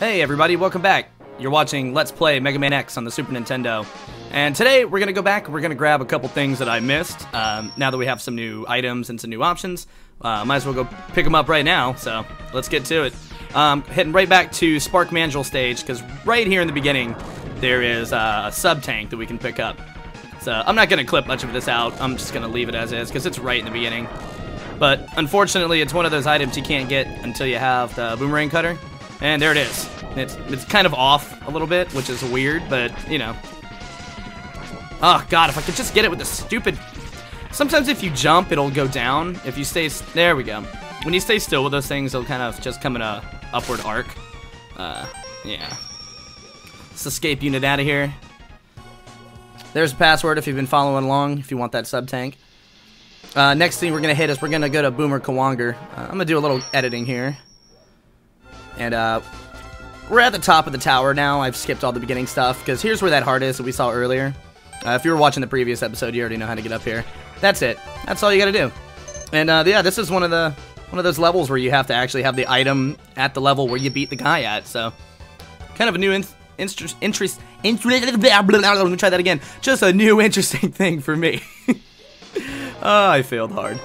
Hey everybody, welcome back. You're watching Let's Play Mega Man X on the Super Nintendo. And today we're going to go back and we're going to grab a couple things that I missed. Now that we have some new items and some new options, might as well go pick them up right now, so let's get to it. Heading right back to Spark Mandrill stage, because right here in the beginning there is a sub-tank that we can pick up. So I'm not going to clip much of this out, I'm just going to leave it as is, because it's right in the beginning. But unfortunately it's one of those items you can't get until you have the boomerang cutter. And there it is. It's kind of off a little bit, which is weird, but, you know. Oh, God, if I could just get it with the stupid... Sometimes if you jump, it'll go down. If you stay... There we go. When you stay still with those things, they'll kind of just come in a upward arc. Yeah. Let's escape unit out of here. There's a password if you've been following along, if you want that sub-tank. Next thing we're going to hit is we're going to go to Boomer Kawanger. I'm going to do a little editing here. And, we're at the top of the tower now. I've skipped all the beginning stuff, because here's where that heart is that we saw earlier. If you were watching the previous episode, you already know how to get up here. That's it. That's all you gotta do. And, yeah, this is one of those levels where you have to actually have the item at the level where you beat the guy at, so... Kind of a new let me try that again. Just a new interesting thing for me. Oh, I failed hard.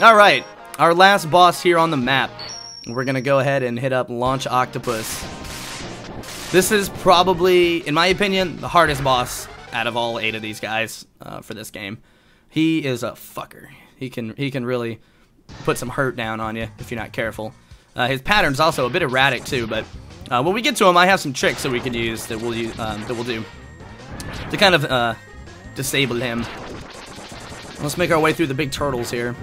Alright, our last boss here on the map. We're gonna go ahead and hit up Launch Octopus. This is probably, in my opinion, the hardest boss out of all 8 of these guys for this game. He is a fucker. He can really put some hurt down on you if you're not careful. His pattern's also a bit erratic too, but when we get to him, I have some tricks that we could use that we'll do to kind of disable him. Let's make our way through the big turtles here.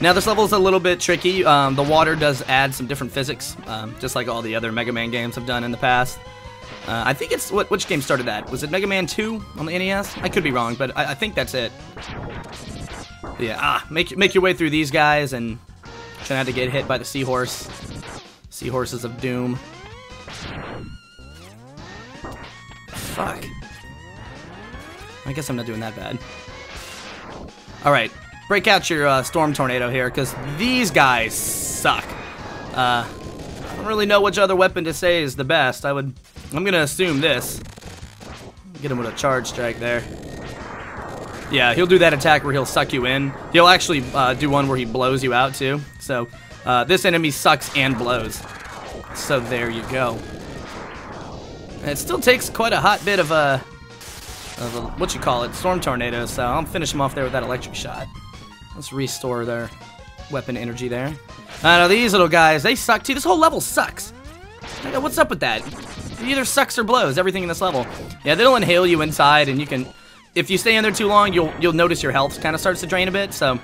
Now this level is a little bit tricky. The water does add some different physics, just like all the other Mega Man games have done in the past. I think it's, which game started that? Was it Mega Man 2 on the NES? I could be wrong, but I think that's it. Yeah, make your way through these guys and try not to get hit by the seahorse. Seahorses of doom. Fuck. I guess I'm not doing that bad. Alright. Break out your Storm Tornado here, because these guys suck. I don't really know which other weapon to say is the best. I'm gonna assume this. Get him with a charge strike there. Yeah, he'll do that attack where he'll suck you in. He'll actually do one where he blows you out too. So this enemy sucks and blows. So there you go. And it still takes quite a hot bit of a what you call it, Storm Tornado. So I'll finish him off there with that electric shot. Let's restore their weapon energy there. Now these little guys, they suck too. This whole level sucks. What's up with that? It either sucks or blows, everything in this level. Yeah, they'll inhale you inside, and you can... If you stay in there too long, you'll notice your health kind of starts to drain a bit, so...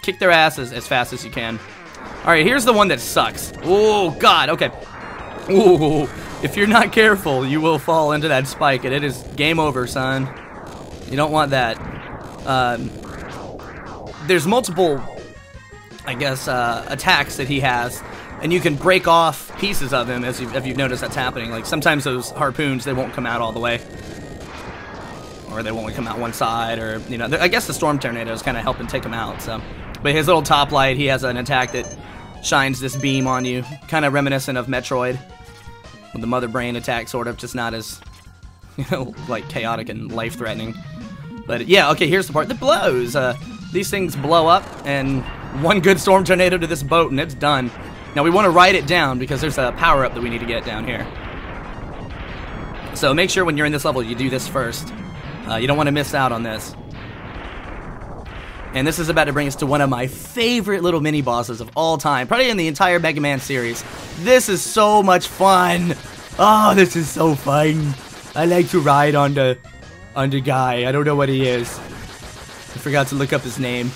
Kick their ass as fast as you can. Alright, here's the one that sucks. Oh, God, okay. Ooh, if you're not careful, you will fall into that spike, and it is game over, son. You don't want that. There's multiple, I guess, attacks that he has, and you can break off pieces of him if you've noticed that's happening. Like, sometimes those harpoons, they won't come out all the way. Or they will only come out one side, or, you know, I guess the Storm Tornado is kind of helping take him out, so. But his little top light, he has an attack that shines this beam on you, kind of reminiscent of Metroid. With the Mother Brain attack, sort of, just not as, you know, like, chaotic and life-threatening. But, yeah, okay, here's the part that blows. These things blow up, and one good Storm Tornado to this boat, and it's done. Now, we want to ride it down, because there's a power-up that we need to get down here. So make sure when you're in this level, you do this first. You don't want to miss out on this. And this is about to bring us to one of my favorite little mini-bosses of all time, probably in the entire Mega Man series. This is so much fun! Oh, this is so fun! I like to ride on the guy. I don't know what he is. I forgot to look up his name.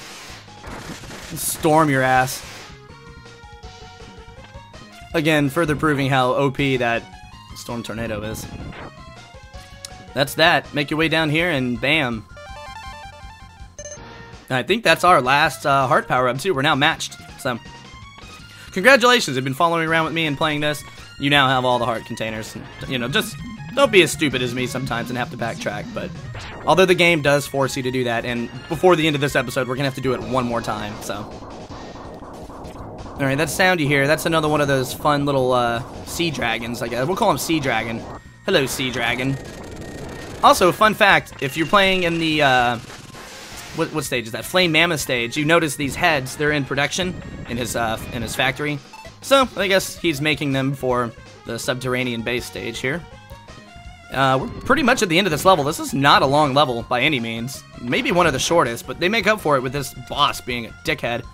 Storm your ass. Again, further proving how OP that Storm Tornado is. That's that. Make your way down here and bam. And I think that's our last heart power-up too. We're now matched. So, congratulations. If you've been following around with me and playing this, you now have all the heart containers. And, you know, just don't be as stupid as me sometimes and have to backtrack. But although the game does force you to do that, and before the end of this episode, we're going to have to do it one more time. So, Alright, that sound you hear, that's another one of those fun little sea dragons, I guess. We'll call him Sea Dragon. Hello, Sea Dragon. Also, fun fact, if you're playing in the, what stage is that? Flame Mammoth stage, you notice these heads, they're in production in his factory. So, I guess he's making them for the subterranean base stage here. We're pretty much at the end of this level. This is not a long level by any means. Maybe one of the shortest, but they make up for it with this boss being a dickhead.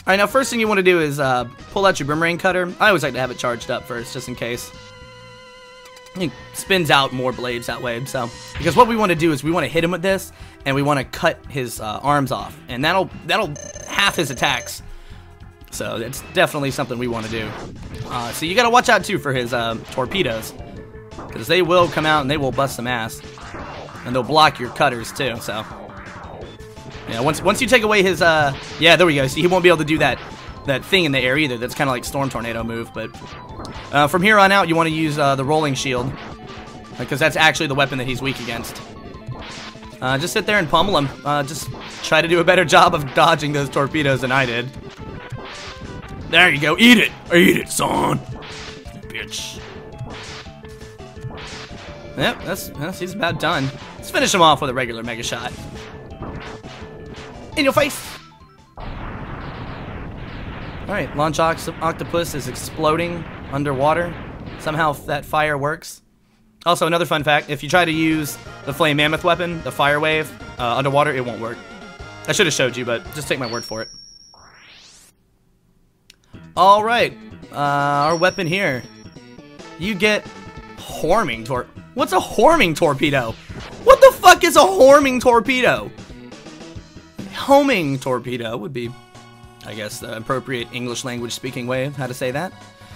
Alright, now first thing you want to do is pull out your boomerang cutter. I always like to have it charged up first, just in case. It spins out more blades that way, so. Because what we want to do is we want to hit him with this, and we want to cut his arms off. And that'll half his attacks. So it's definitely something we want to do. So you gotta watch out too for his torpedoes. Because they will come out and they will bust some ass. And they'll block your cutters too, so. Yeah, once you take away his, yeah, there we go. See, he won't be able to do that thing in the air either. That's kind of like Storm Tornado move, but from here on out, you want to use the Rolling Shield. Because that's actually the weapon that he's weak against. Just sit there and pummel him. Just try to do a better job of dodging those torpedoes than I did. There you go. Eat it. Eat it, son. Bitch. Yep, he's about done. Let's finish him off with a regular Mega Shot. In your face! Alright, Launch Octopus is exploding underwater. Somehow that fire works. Also, another fun fact, if you try to use the Flame Mammoth weapon, the Fire Wave, underwater, it won't work. I should have showed you, but just take my word for it. Alright, our weapon here. You get Homing Torpedo. What's a Homing Torpedo? What the fuck is a Homing Torpedo? Homing Torpedo would be, I guess, the appropriate English language speaking way of how to say that.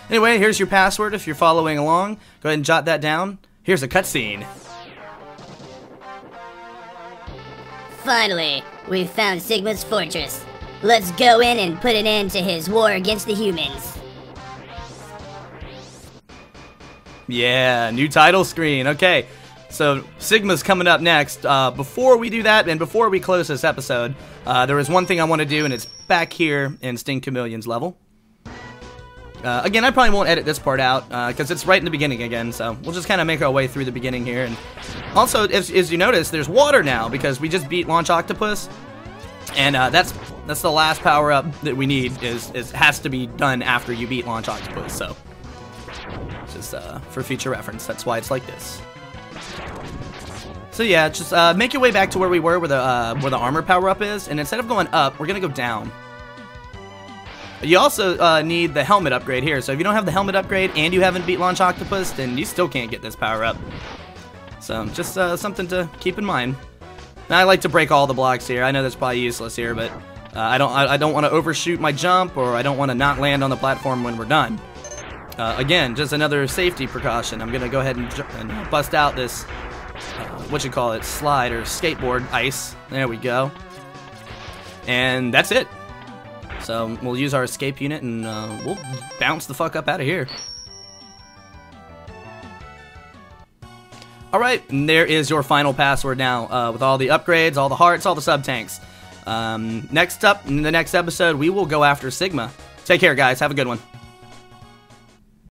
Anyway, here's your password if you're following along. Go ahead and jot that down. Here's a cutscene. Finally, we've found Sigma's fortress. Let's go in and put an end to his war against the humans. Yeah, new title screen. Okay, so Sigma's coming up next. Before we do that, and before we close this episode, there is one thing I want to do, and it's back here in Sting Chameleon's level. Again, I probably won't edit this part out, because it's right in the beginning again, so we'll just kind of make our way through the beginning here. And also, as you notice, there's water now, because we just beat Launch Octopus, and that's the last power-up that we need, has to be done after you beat Launch Octopus, so. Just for future reference, that's why it's like this. So yeah, just make your way back to where we were, where the armor power-up is, and instead of going up, we're gonna go down. You also need the helmet upgrade here, so if you don't have the helmet upgrade and you haven't beat Launch Octopus, then you still can't get this power-up. So, just something to keep in mind. Now, I like to break all the blocks here. I know that's probably useless here, but I don't want to overshoot my jump, or I don't want to not land on the platform when we're done. Again, just another safety precaution. I'm gonna go ahead and bust out this, slide or skateboard ice. There we go. And that's it. So we'll use our escape unit and we'll bounce the fuck up out of here. Alright, and there is your final password now, with all the upgrades, all the hearts, all the sub-tanks. Next up, in the next episode, we will go after Sigma. Take care, guys. Have a good one.